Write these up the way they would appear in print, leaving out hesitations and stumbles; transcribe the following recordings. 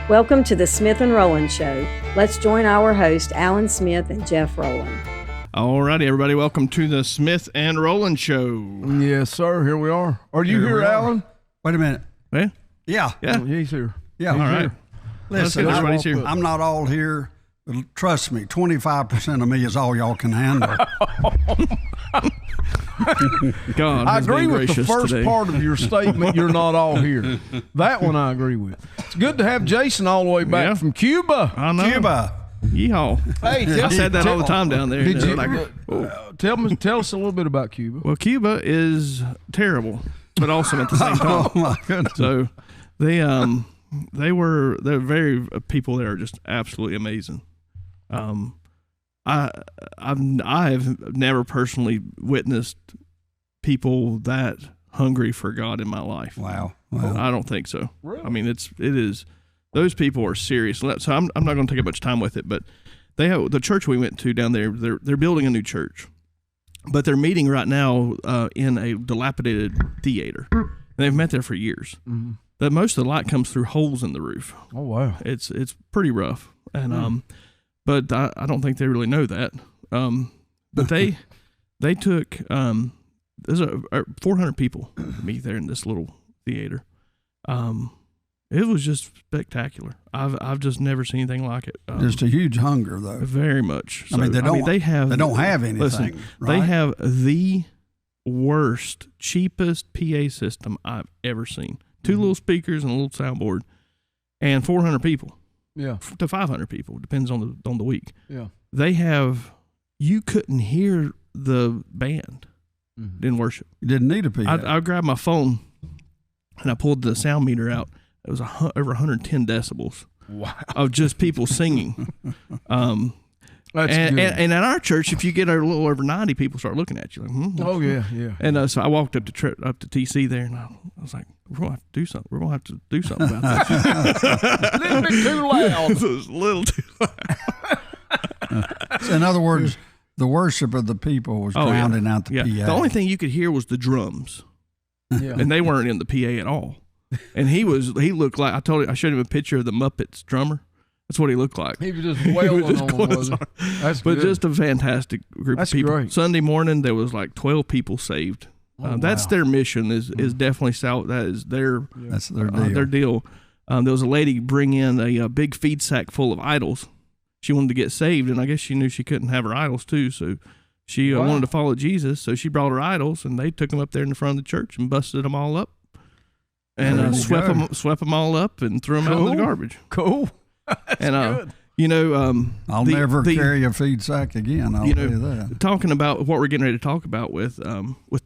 Welcome to the Smith and Roland Show. Let's join our host, Alan Smith and Jeff Roland. All righty, everybody. Welcome to the Smith and Roland Show. Yes, sir. Here we are. Are you here, Alan? Wait a minute. Yeah? Yeah. Oh, he's here. Yeah. All right. Listen, everybody's here. I'm not all here. But trust me, 25% of me is all y'all can handle. God, I agree with the gracious first today. part of your statement. You're not all here. That one I agree with. It's good to have Jason all the way back Yeah. from Cuba. I know. Cuba. Yeehaw. Hey, I said that all the time down there. Did They're you like, tell us a little bit about Cuba? well, Cuba is terrible, but awesome at the same time. Oh my goodness. So they're very people that are just absolutely amazing. I've never personally witnessed people that hungry for God in my life. Wow. I don't think so. Really? I mean, it is. Those people are serious. So I'm not going to take up much time with it, but they have the church we went to down there. They're building a new church, but they're meeting right now in a dilapidated theater. And they've met there for years. Mm-hmm. That most of the light comes through holes in the roof. Oh, wow. It's pretty rough, and but I don't think they really know that. But they took there's 400 people meet there in this little theater. It was just spectacular. I've just never seen anything like it. Just a huge hunger, though. Very much. So, I mean, they don't have anything. Listen, right? they have the worst, cheapest PA system I've ever seen. 2 little speakers and a little soundboard, and 400 people. Yeah. To 500 people, depends on the week. Yeah. They have. You couldn't hear the band in worship. You didn't need a PA. I grabbed my phone and I pulled the sound meter out. It was over 110 decibels. Wow. Of just people singing. That's and good. and at our church, if you get a little over 90, people start looking at you like, Oh, yeah, yeah. And so I walked up to TC there, and I was like, we're going to have to do something. We're going to have to do something about this. A little bit too loud. It was a little too loud. So in other words, the worship of the people was drowning out the PA. The only thing you could hear was the drums, Yeah. and they weren't in the PA at all. And he looked like, I showed him a picture of the Muppets drummer. That's what he looked like. He was just wailing just on going them, was he? That's But good. just a fantastic group That's of people. great. Sunday morning, there was like 12 people saved. That's wow. their mission. Is definitely that is their That's their deal. their deal. There was a lady bring in a big feed sack full of idols. She wanted to get saved, and I guess she knew she couldn't have her idols too, so she wanted to follow Jesus. So she brought her idols, and they took them up there in the front of the church and busted them all up, and swept them all up and threw them out in the garbage. Cool. That's good. You know, I'll never carry a feed sack again. I'll tell you that. Talking about what we're getting ready to talk about with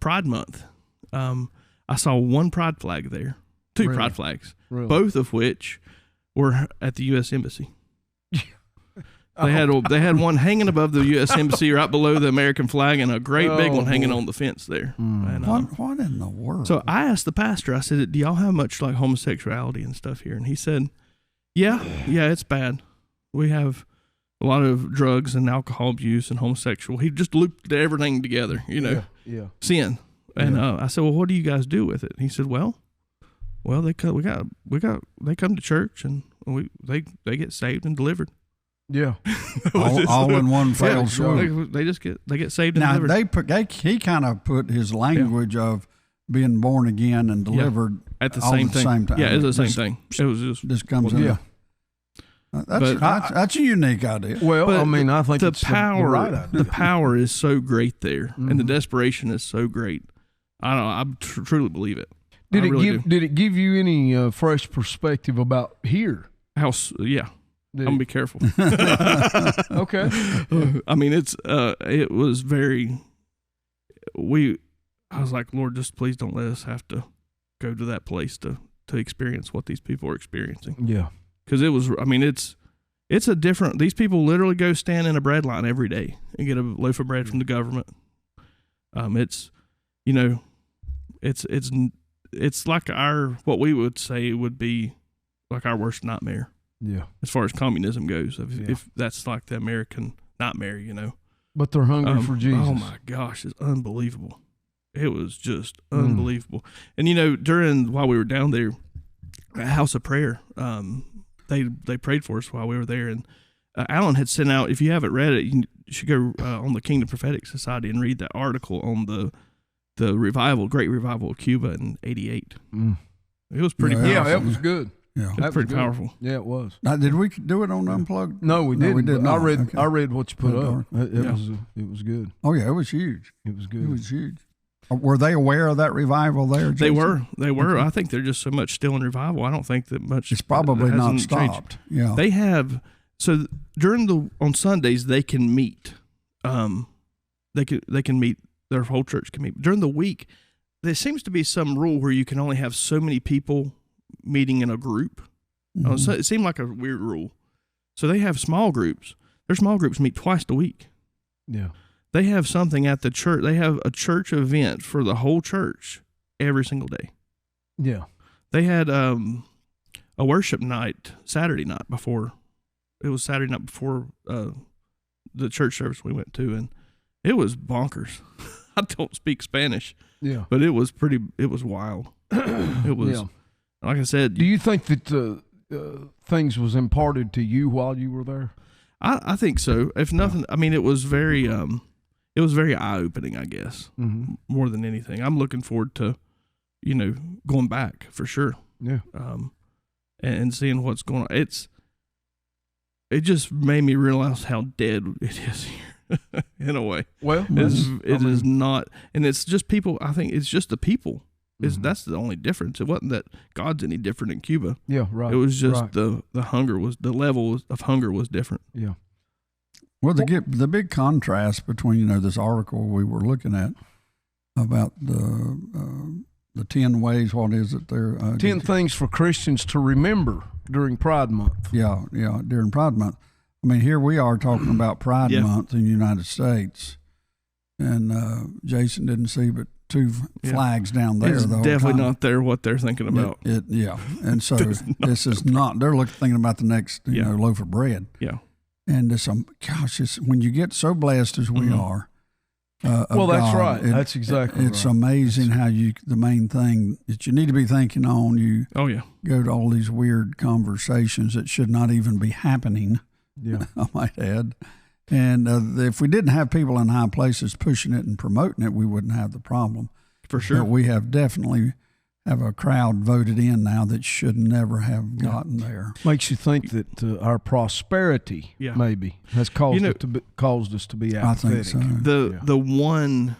Pride Month, I saw one pride flag there, two pride flags, both of which were at the U.S. Embassy. They had one hanging above the U.S. Embassy right below the American flag, and a great big one hanging on the fence there. And, What in the world? So I asked the pastor, I said, do y'all have much like homosexuality and stuff here? And he said, yeah, it's bad. We have a lot of drugs and alcohol abuse and homosexual. He just looped everything together, sin. And I said, well, what do you guys do with it? And he said, well, they come to church and they get saved and delivered. Yeah. all in one fell swoop. They get saved and Now delivered. he kind of put his language of being born again and delivered at the all same at the same time. Yeah, it's the same thing. It was just this comes in. Yeah. That's a unique idea. Well, But I mean, I think the it's power, the right idea. the power is so great there, and the desperation is so great. I don't know. I truly believe it. Did it give you any fresh perspective about here? Yeah. I'm gonna be careful. Okay. I mean, it was very. I was like, Lord, just please don't let us have to go to that place to experience what these people are experiencing. Yeah. Because it was. I mean, it's a different. These people literally go stand in a bread line every day and get a loaf of bread from the government. It's like what we would say would be like our worst nightmare. Yeah. As far as communism goes, if that's like the American nightmare, But they're hungry for Jesus. Oh my gosh, it's unbelievable. It was just unbelievable. And while we were down there, a house of prayer, they prayed for us while we were there. And Alan had sent out, if you haven't read it, you should go on the Kingdom Prophetic Society and read that article on the great revival of Cuba in '88. It was pretty powerful. Yeah, that was good. Yeah, it was pretty powerful. Yeah, it was. Now, did we do it on Unplugged? No, we didn't. We did not. I read what you put up. Dark. It was good. Oh yeah, it was huge. It was good. It was huge. Were they aware of that revival there, Jason? They were. I think they're just so much still in revival. I don't think that much. It's probably not hasn't stopped. changed. Yeah, they have. So on Sundays they can meet. They can meet. Their whole church can meet during the week. There seems to be some rule where you can only have so many people meeting in a group. So it seemed like a weird rule. So they have small groups. Their small groups meet twice a week. Yeah. They have something at the church. They have a church event for the whole church every single day. Yeah. They had a worship night Saturday night before. It was Saturday night before the church service we went to, and it was bonkers. I don't speak Spanish. Yeah. But it was wild. It was, like I said. Do you think that things was imparted to you while you were there? I think so. If nothing, I mean, it was very eye-opening, I guess, more than anything. I'm looking forward to, going back for sure. Yeah. And seeing what's going on. It just made me realize how dead it is here, in a way. Well, it is not, and it's just people. I think it's just the people. That's the only difference. It wasn't that God's any different in Cuba. Yeah, right. It was just the hunger the level of hunger was different. Yeah. Well, the big contrast between this article we were looking at about the 10 ways. What is it there? 10 things for Christians to remember during Pride Month. Yeah, during Pride Month. I mean, here we are talking about Pride Month in the United States, and Jason didn't see but 2 flags down there. It's the whole definitely time. not there what they're thinking about. And so this is not. They're thinking about the next loaf of bread. Yeah. And when you get so blessed as we are. Well, that's God, right. That's exactly It's right. amazing how the main thing that you need to be thinking on, you go to all these weird conversations that should not even be happening, I might add. And if we didn't have people in high places pushing it and promoting it, we wouldn't have the problem. For sure. But we have definitely have a crowd voted in now that should never have gotten there. Makes you think that our prosperity maybe has caused us to be apathetic. I think so. The one,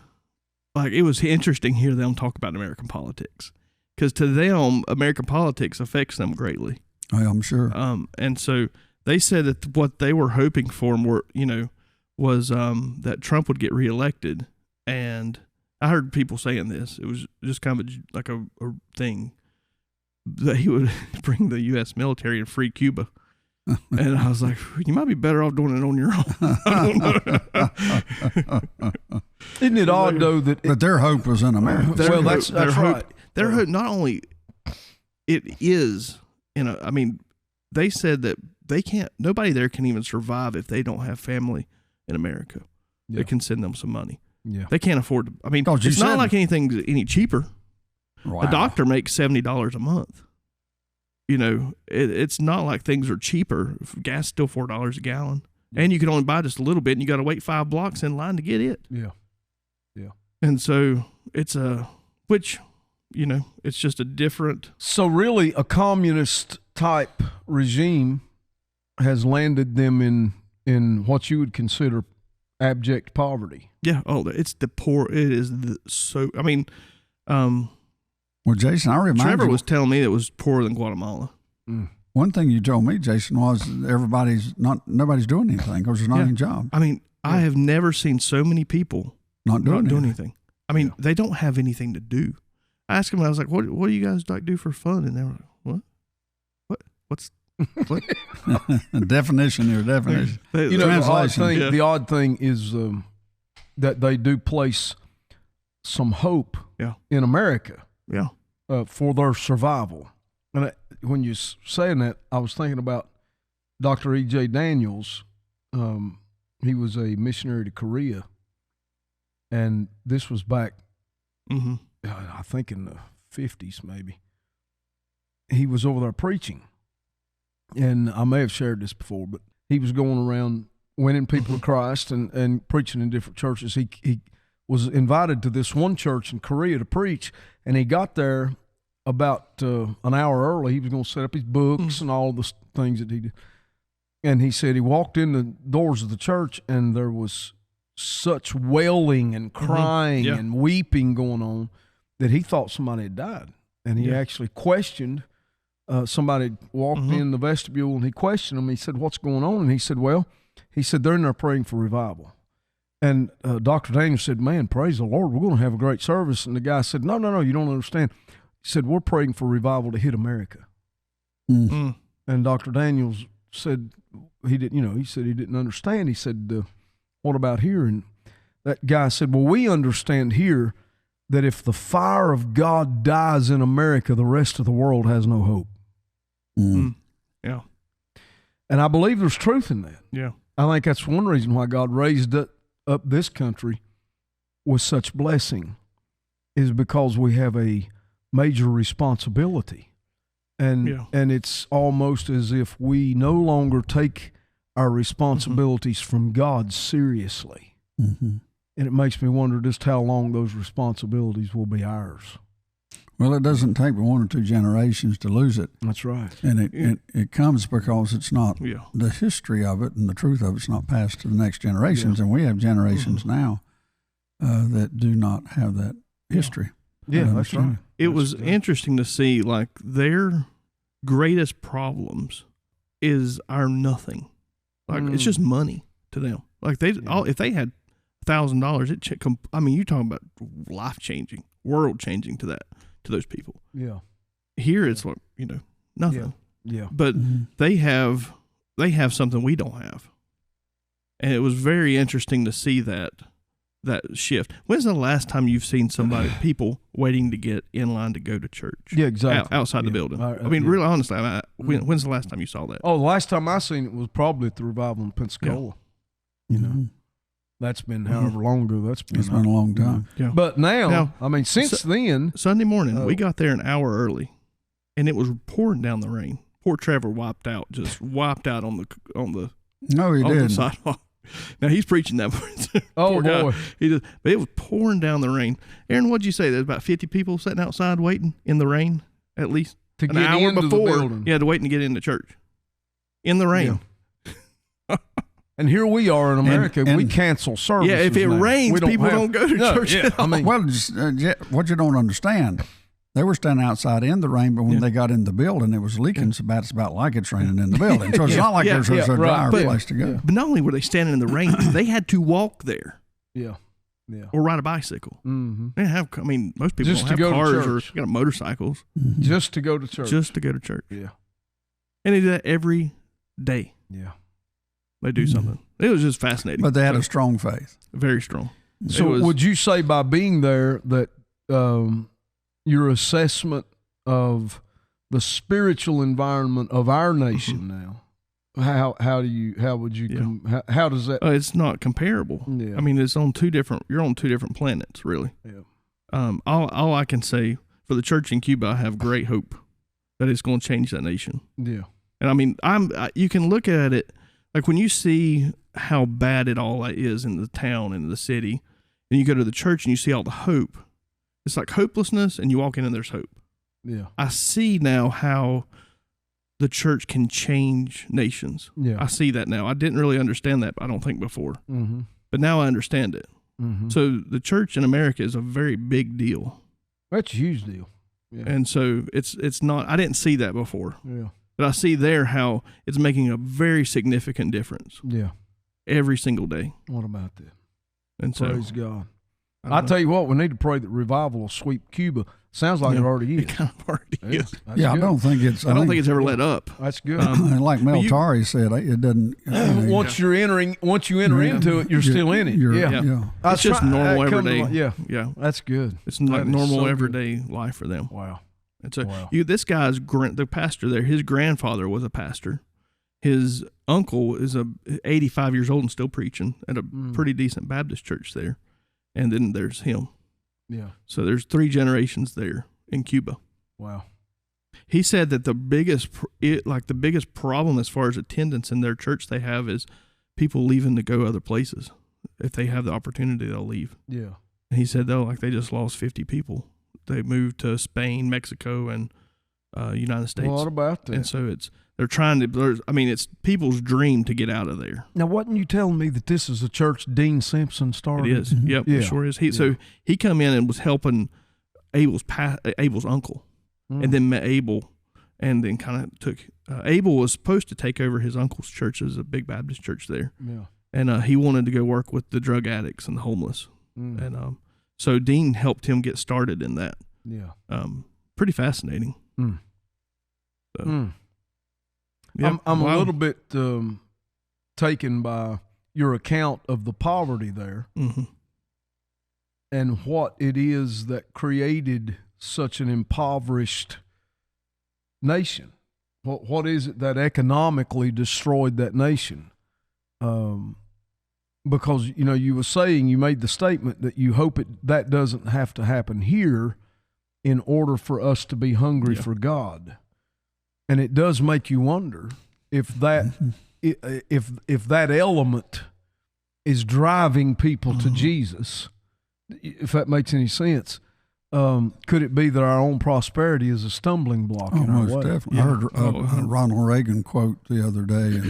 like, it was interesting to hear them talk about American politics, because to them, American politics affects them greatly. I'm sure. And so they said that what they were hoping for was that Trump would get reelected, and I heard people saying this. It was just kind of a thing that he would bring the U.S. military and free Cuba. And I was like, you might be better off doing it on your own. Isn't it odd, though, that... But their hope was in America. That's right. Their hope, not only it is, they said that nobody there can even survive if they don't have family in America. They can send them some money. Yeah. They can't afford to. I mean, it's not like anything's any cheaper. Wow. A doctor makes $70 a month. It's not like things are cheaper. Gas is still $4 a gallon. And you can only buy just a little bit, and you got to wait 5 blocks in line to get it. Yeah. Yeah. And so it's it's just a different. So really, a communist type regime has landed them in what you would consider abject poverty. Yeah. Oh, it's the poor. It is Well, Jason, I remind Trevor you, was telling me it was poorer than Guatemala. One thing you told me, Jason, was nobody's doing anything because there's not any job. I mean, I have never seen so many people not doing anything. I mean, they don't have anything to do. I asked them, I was like, what do you guys do for fun? And they were like, what's what? Definition here, definition. The odd thing is that they do place some hope in America for their survival. And when you're saying that, I was thinking about Dr. E.J. Daniels. He was a missionary to Korea, and this was back, I think in the 50s maybe. He was over there preaching, and I may have shared this before, but he was going around winning people to Christ and preaching in different churches. He was invited to this one church in Korea to preach, and he got there about an hour early. He was going to set up his books and all the things that he did. And he said he walked in the doors of the church, and there was such wailing and crying and weeping going on that he thought somebody had died. And he actually questioned somebody walked in the vestibule, and he questioned him. He said, "What's going on?" And he said, "Well," he said, "they're in there praying for revival." And Dr. Daniel said, "Man, praise the Lord, we're going to have a great service." And the guy said, No, you don't understand. He said, "We're praying for revival to hit America." And Dr. Daniels said he didn't, he said he didn't understand. He said, "What about here?" And that guy said, "Well, we understand here that if the fire of God dies in America, the rest of the world has no hope." Yeah. And I believe there's truth in that. Yeah. I think that's one reason why God raised up this country with such blessing, is because we have a major responsibility. And it's almost as if we no longer take our responsibilities from God seriously. And it makes me wonder just how long those responsibilities will be ours. Well, it doesn't take but 1 or 2 generations to lose it. That's right. And it comes because it's not the history of it and the truth of it's not passed to the next generations. And we have generations now that do not have that history. Yeah, that's right. It was interesting to see, like, their greatest problems is our nothing. Like, it's just money to them. Like, if they had $1,000, you're talking about life-changing, world-changing to those people. Yeah. Here it's like, nothing. Yeah. But they have something we don't have. And it was very interesting to see that shift. When's the last time you've seen people waiting to get in line to go to church? Yeah, exactly. Outside the building. Really honestly, when's the last time you saw that? Oh, the last time I seen it was probably at the revival in Pensacola. That's been however long ago that's been. It's been a long time. Yeah. But now, since then. Sunday morning, we got there an hour early, and it was pouring down the rain. Poor Trevor wiped out on the No, he didn't. Sidewalk. Now he's preaching that. Oh boy, but it was pouring down the rain. Aaron, what'd you say? There's about 50 people sitting outside waiting in the rain, at least to get into the building. Yeah, waiting to get into church in the rain. Yeah. And here we are in America. We cancel services. Yeah, if it rains, people don't go to church. Yeah. What you don't understand, they were standing outside in the rain, but when they got in the building, it was leaking so bad. It's about like it's raining in the building. So it's not like there's a drier place to go. But not only were they standing in the rain, they had to walk there. Yeah. Yeah. Or ride a bicycle. They have. Most people just don't have cars or got motorcycles. Just to go to church. Just to go to church. Yeah. And they do that every day. Yeah. They do something. It was just fascinating. But they had a strong faith. Very strong. So would you say by being there that your assessment of the spiritual environment of our nation now, how would you how does that? It's not comparable. Yeah. It's on you're on two different planets, really. Yeah. All I can say for the church in Cuba, I have great hope that it's going to change that nation. Yeah. And you can look at it. Like when you see how bad it all is in the town and the city, and you go to the church and you see all the hope, it's like hopelessness, and you walk in and there's hope. Yeah. I see now how the church can change nations. Yeah. I see that now. I didn't really understand that, I don't think, before. But now I understand it. So the church in America is a very big deal. That's a huge deal. Yeah. And so it's not, I didn't see that before. Yeah. But I see there how it's making a very significant difference. Yeah. Every single day. What about that? And praise God. I tell you what, we need to pray that revival will sweep Cuba. Sounds like it already is. It kind of already is. Yeah, good. I don't think it's ever let up. That's good. Like Mel Tari said, it doesn't. Once you enter into it, you're still in it. Yeah. It's just normal everyday. Yeah. That's good. It's like normal everyday life for them. Wow. And so this guy's the pastor there. His grandfather was a pastor. His uncle is 85 years old and still preaching at a pretty decent Baptist church there. And then there's him. Yeah. So there's 3 generations there in Cuba. Wow. He said that the biggest problem as far as attendance in their church they have is people leaving to go other places. If they have the opportunity, they'll leave. Yeah. And he said, though, like they just lost 50 people. They moved to Spain, Mexico, and United States. What about that? And so they're trying to, it's people's dream to get out of there. Now, wasn't you telling me that this is a church Dean Simpson started? It is. Yep, it sure is. So he come in and was helping Abel's uncle, and then met Abel, and then kind of took, Abel was supposed to take over his uncle's church. As a big Baptist church there. Yeah. And he wanted to go work with the drug addicts and the homeless. And so Dean helped him get started in that. Yeah. Pretty fascinating. So, yeah. I'm a little bit taken by your account of the poverty there and what it is that created such an impoverished nation. What is it that economically destroyed that nation? Because, you were saying, you made the statement that you hope that doesn't have to happen here in order for us to be hungry for God. And it does make you wonder if that if that element is driving people to Jesus, if that makes any sense. Could it be that our own prosperity is a stumbling block in our way? Most definitely. I heard Ronald Reagan quote the other day,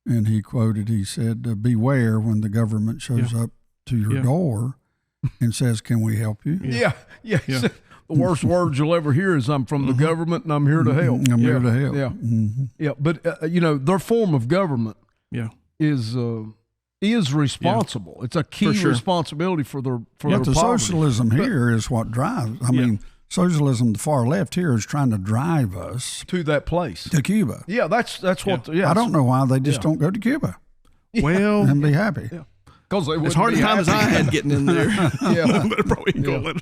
and he said, beware when the government shows up to your door and says, can we help you? Yeah. The worst words you'll ever hear is, I'm from the government and I'm here to help. I'm here to help. Yeah. Yeah. But, their form of government is responsible. It's a key responsibility for their poverty. Socialism here is what drives. I mean, socialism, the far left here, is trying to drive us to that place, to Cuba. Yeah, that's what. Yeah, I don't know why they just don't go to Cuba. Well, and be happy. Because as hard a time as I had getting in there, but probably go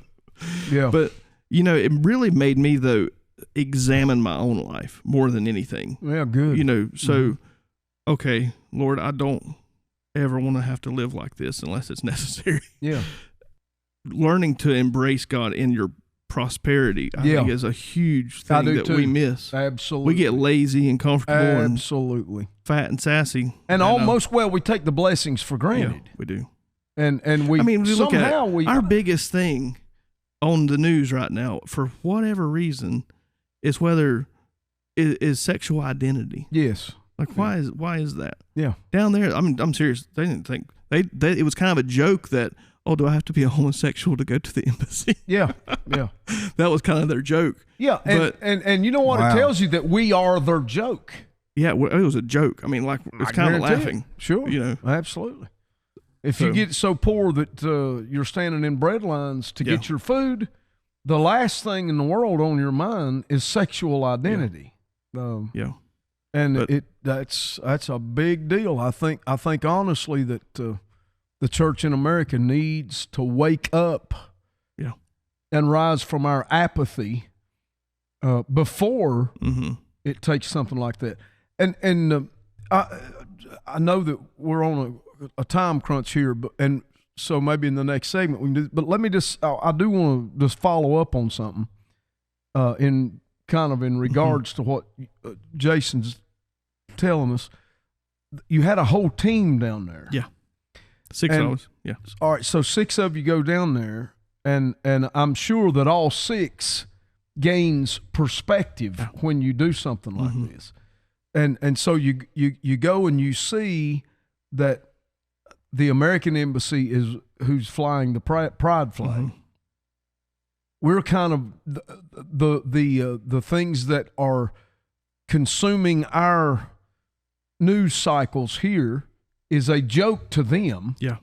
But it really made me though examine my own life more than anything. Yeah, good. So okay, Lord, I don't ever want to have to live like this unless it's necessary. Yeah, learning to embrace God in your prosperity, I think, is a huge thing that we miss. Absolutely. We get lazy and comfortable and fat and sassy. And we take the blessings for granted. Yeah, we do. And we look at our biggest thing on the news right now, for whatever reason, is is sexual identity. Yes. Like, why is that? Yeah. Down there, I'm serious. They didn't think, it was kind of a joke that, oh, do I have to be a homosexual to go to the embassy? Yeah. That was kind of their joke. Yeah, and you know what? Wow. It tells you that we are their joke. Yeah, it was a joke. I mean, like, it's kind of laughing. Sure. Absolutely. If you get so poor that you're standing in bread lines to get your food, the last thing in the world on your mind is sexual identity. And that's a big deal. I think honestly that the church in America needs to wake up and rise from our apathy before it takes something like that. And I know that we're on a time crunch here, and so maybe in the next segment we can do. But let me I do want to just follow up on something in regards to what Jason's telling us. You had a whole team down there. Yeah. 6 hours. Yeah. All right. So 6 of you go down there, and I'm sure that all 6 gains perspective when you do something like this. And so you go and you see that the American embassy is who's flying the pride flag. We're kind of the things that are consuming our news cycles here is a joke to them. Yeah.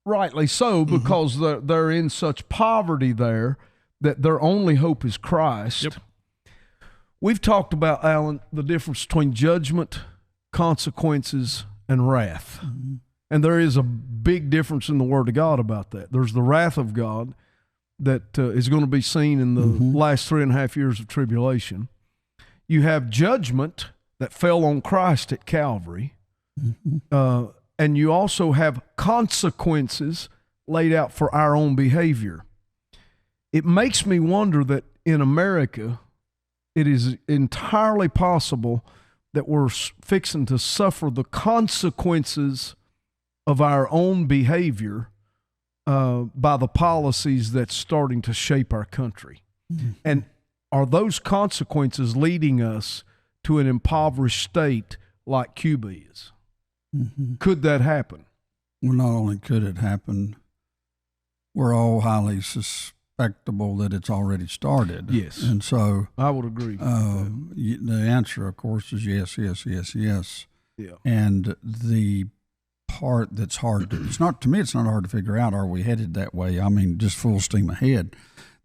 Rightly so, because they're in such poverty there that their only hope is Christ. Yep. We've talked about, Alan, the difference between judgment, consequences, and wrath. And there is a big difference in the Word of God about that. There's the wrath of God that is going to be seen in the last 3.5 years of tribulation. You have judgment that fell on Christ at Calvary. And you also have consequences laid out for our own behavior. It makes me wonder that in America, it is entirely possible that we're fixing to suffer the consequences of our own behavior by the policies that's starting to shape our country. Mm-hmm. And are those consequences leading us to an impoverished state like Cuba is? Mm-hmm. Could that happen? Well, not only could it happen, we're all highly suspectable that it's already started. Yes. And so I would agree. The answer, of course, is yes, yes, yes, yes. Yeah. And the part that's hard to, it's not hard to figure out, are we headed that way? I mean, just full steam ahead.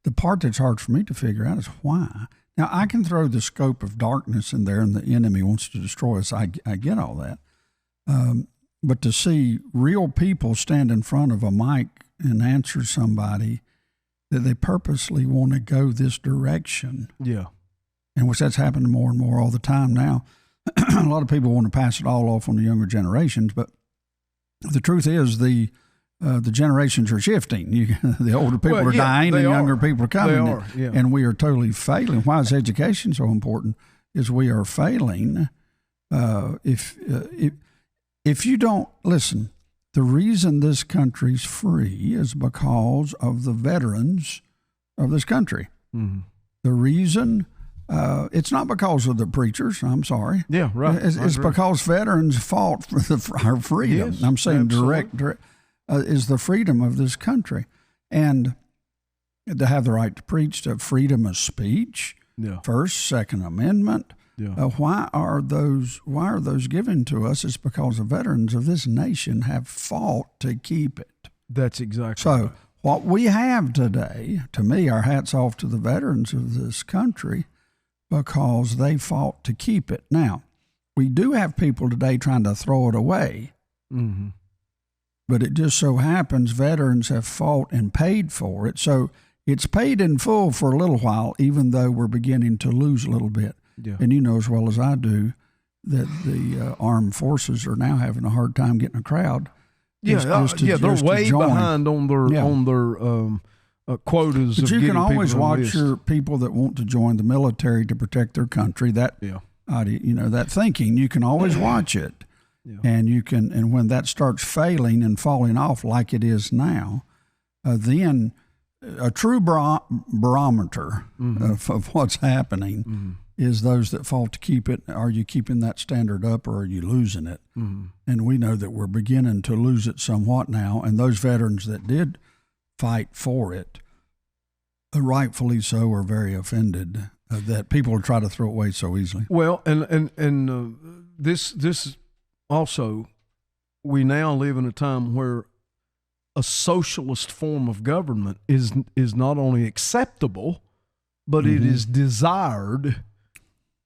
The part that's hard for me to figure out is why. Now, I can throw the scope of darkness in there and the enemy wants to destroy us. I get all that. But to see real people stand in front of a mic and answer somebody that they purposely want to go this direction. Yeah. And which that's happening more and more all the time now. A lot of people want to pass it all off on the younger generations, but the truth is the generations are shifting. The older people are dying and younger people are coming. And we are totally failing. Why is education so important? Is we are failing. If you don't listen, the reason this country's free is because of the veterans of this country. Mm-hmm. The reason it's not because of the preachers. I'm sorry. Yeah, right. It's because veterans fought for our freedom. Yes, I'm saying absolutely. direct is the freedom of this country, and to have the right to preach, to freedom of speech, First, Second Amendment. Yeah. Why are those given to us? It's because the veterans of this nation have fought to keep it. That's exactly so. Right. What we have today, to me, our hats off to the veterans of this country, because they fought to keep it. Now, we do have people today trying to throw it away. Mm-hmm. But it just so happens veterans have fought and paid for it. So it's paid in full for a little while, even though we're beginning to lose a little bit. Yeah. And you know as well as I do that the armed forces are now having a hard time getting a crowd. They're way behind on their quotas. But you can always watch list. your people that want to join the military to protect their country. That that thinking, you can always watch it. Yeah. And when that starts failing and falling off like it is now, then a true barometer of what's happening is those that fought to keep it. Are you keeping that standard up or are you losing it? And we know that we're beginning to lose it somewhat now. And those veterans that did fight for it, rightfully so, are very offended that people try to throw it away so easily. Well, and this also, we now live in a time where a socialist form of government is not only acceptable, but it is desired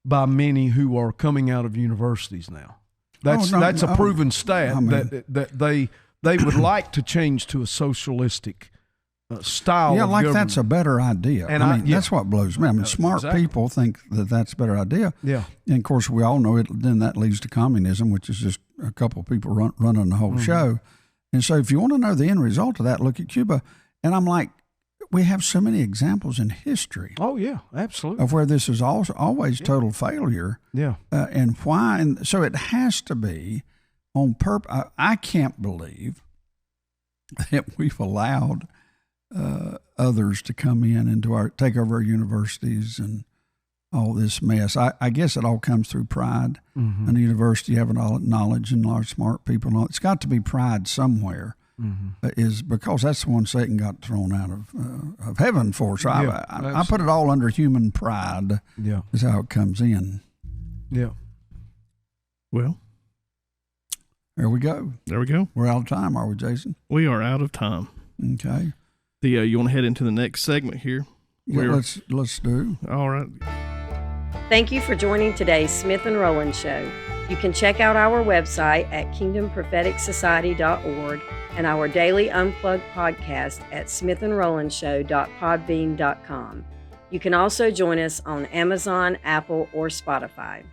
by many who are coming out of universities now. That's a proven stat that they would like to change to a socialistic style. Yeah, of like government. That's a better idea. And that's what blows me. I mean, smart people think that that's a better idea. Yeah, and of course we all know it. Then that leads to communism, which is just a couple of people running the whole show. And so, if you want to know the end result of that, look at Cuba. And I'm like, we have so many examples in history. Oh yeah, absolutely. Of where this is always total failure. Yeah, and why? And so it has to be on purpose. I can't believe that we've allowed others to come in and take over our universities and all this mess. I guess it all comes through pride. In a university, you have knowledge and large smart people. It's got to be pride somewhere. Is because that's the one Satan got thrown out of heaven for. So I put it all under human pride. Yeah, is how it comes in. Yeah. Well, there we go. We're out of time, are we, Jason? We are out of time. Okay. You want to head into the next segment here? Yeah, let's do. All right. Thank you for joining today's Smith and Roland Show. You can check out our website at kingdompropheticsociety.org and our daily unplugged podcast at smithandrolandshow.podbean.com. You can also join us on Amazon, Apple, or Spotify.